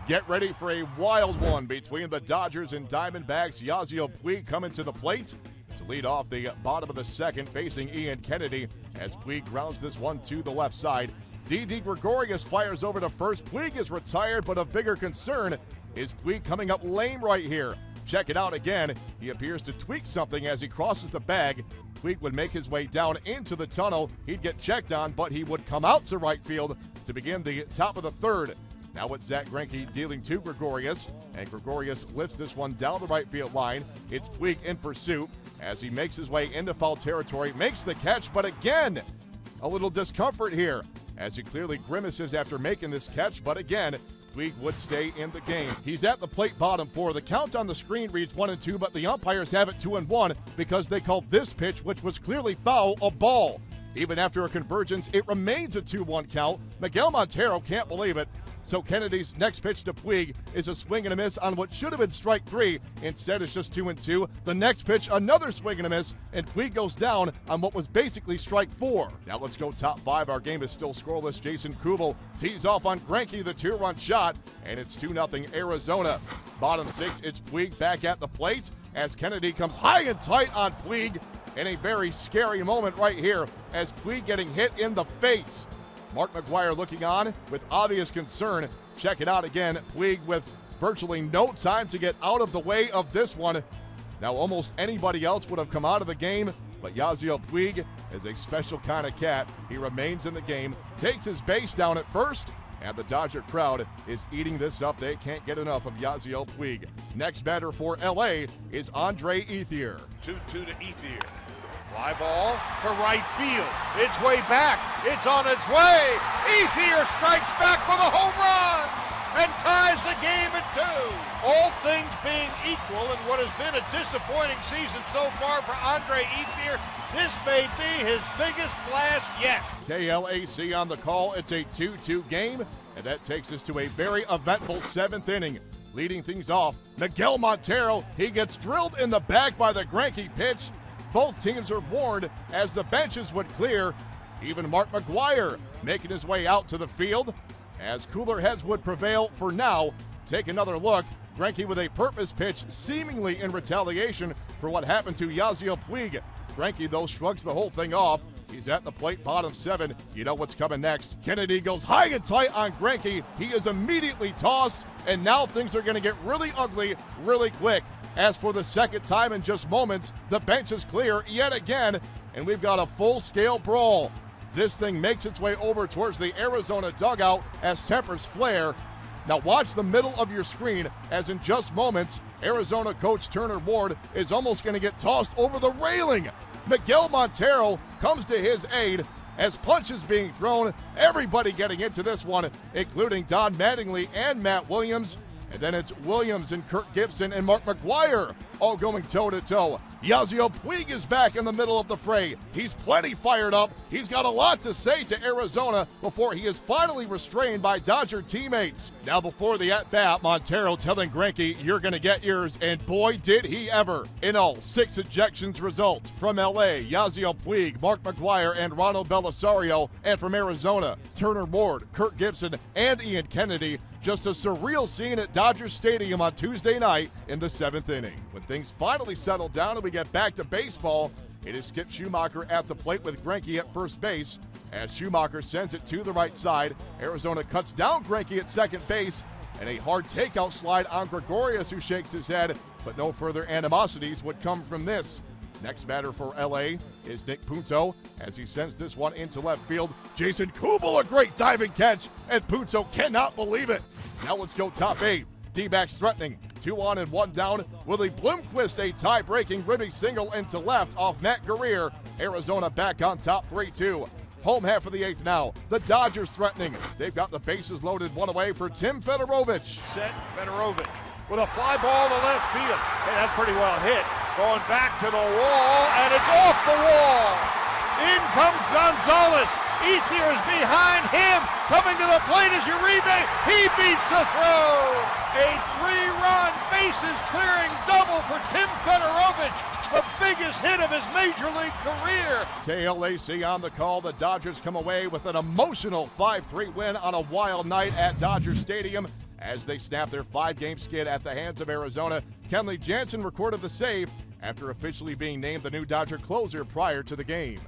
Get ready for a wild one between the Dodgers and Diamondbacks. Yasiel Puig coming to the plate to lead off the bottom of the second, facing Ian Kennedy as Puig grounds this one to the left side. Didi Gregorius fires over to first. Puig is retired, but of bigger concern is Puig coming up lame right here. Check it out again. He appears to tweak something as he crosses the bag. Puig would make his way down into the tunnel. He'd get checked on, but he would come out to right field to begin the top of the third. Now it's Zach Greinke dealing to Gregorius, and Gregorius lifts this one down the right field line. It's Puig in pursuit as he makes his way into foul territory, makes the catch, but again, a little discomfort here as he clearly grimaces after making this catch, but again, Puig would stay in the game. He's at the plate bottom four. The count on the screen reads 1-2, but the umpires have it 2-1 because they called this pitch, which was clearly foul, a ball. Even after a convergence, it remains a 2-1 count. Miguel Montero can't believe it. So Kennedy's next pitch to Puig is a swing and a miss on what should have been strike three. Instead, it's just 2-2. The next pitch, another swing and a miss, and Puig goes down on what was basically strike four. Now let's go top five. Our game is still scoreless. Jason Kubel tees off on Greinke, the two-run shot, and it's 2-0 Arizona. Bottom six, it's Puig back at the plate as Kennedy comes high and tight on Puig in a very scary moment right here as Puig getting hit in the face. Mark McGwire looking on with obvious concern. Check it out again. Puig with virtually no time to get out of the way of this one. Now almost anybody else would have come out of the game, but Yasiel Puig is a special kind of cat. He remains in the game, takes his base down at first, and the Dodger crowd is eating this up. They can't get enough of Yasiel Puig. Next batter for LA is Andre Ethier. 2-2 to Ethier. Fly ball to right field. It's way back. It's on its way. Ethier strikes back for the home run and ties the game at 2. All things being equal in what has been a disappointing season so far for Andre Ethier, this may be his biggest blast yet. KLAC on the call. It's a 2-2 game, and that takes us to a very eventful seventh inning. Leading things off, Miguel Montero. He gets drilled in the back by the Greinke pitch. Both teams are warned as the benches would clear. Even Mark McGwire making his way out to the field as cooler heads would prevail for now. Take another look. Greinke with a purpose pitch seemingly in retaliation for what happened to Yasiel Puig. Greinke, though, shrugs the whole thing off. He's at the plate, bottom 7. You know what's coming next. Kennedy goes high and tight on Greinke. He is immediately tossed, and now things are going to get really ugly really quick. As for the second time in just moments, the bench is clear yet again, and we've got a full-scale brawl. This thing makes its way over towards the Arizona dugout as tempers flare. Now watch the middle of your screen as in just moments, Arizona coach Turner Ward is almost going to get tossed over the railing. Miguel Montero comes to his aid as punches being thrown. Everybody getting into this one, including Don Mattingly and Matt Williams. And then it's Williams and Kirk Gibson and Mark McGwire all going toe-to-toe. Yasiel Puig is back in the middle of the fray. He's plenty fired up. He's got a lot to say to Arizona before he is finally restrained by Dodger teammates. Now before the at-bat, Montero telling Greinke, "You're going to get yours," and boy did he ever. In all, 6 ejections result. From LA, Yasiel Puig, Mark McGwire, and Ronald Belisario. And from Arizona, Turner Ward, Kirk Gibson, and Ian Kennedy. Just a surreal scene at Dodger Stadium on Tuesday night in the 7th inning. When things finally settle down and we get back to baseball, it is Skip Schumacher at the plate with Greinke at first base. As Schumacher sends it to the right side, Arizona cuts down Greinke at second base, and a hard takeout slide on Gregorius, who shakes his head, but no further animosities would come from this. Next batter for LA is Nick Punto as he sends this one into left field. Jason Kubel, a great diving catch, and Punto cannot believe it. Now let's go top 8. D-backs threatening. 2 on and 1 down. Willie Bloomquist, a tie-breaking ribbing single into left off Matt Guerrier. Arizona back on top 3-2. Home half of the 8th now. The Dodgers threatening. They've got the bases loaded, one away for Tim Fedorovich. Set Fedorovich with a fly ball to left field. Hey, that's pretty well hit. Going back to the wall, and it's off the wall. In comes Gonzalez. Ethier is behind him. Coming to the plate is Uribe. He beats the throw. A 3-run bases clearing double for Tim Fedorovich. The biggest hit of his major league career. KLAC on the call. The Dodgers come away with an emotional 5-3 win on a wild night at Dodger Stadium. As they snapped their 5-game skid at the hands of Arizona, Kenley Jansen recorded the save after officially being named the new Dodger closer prior to the game.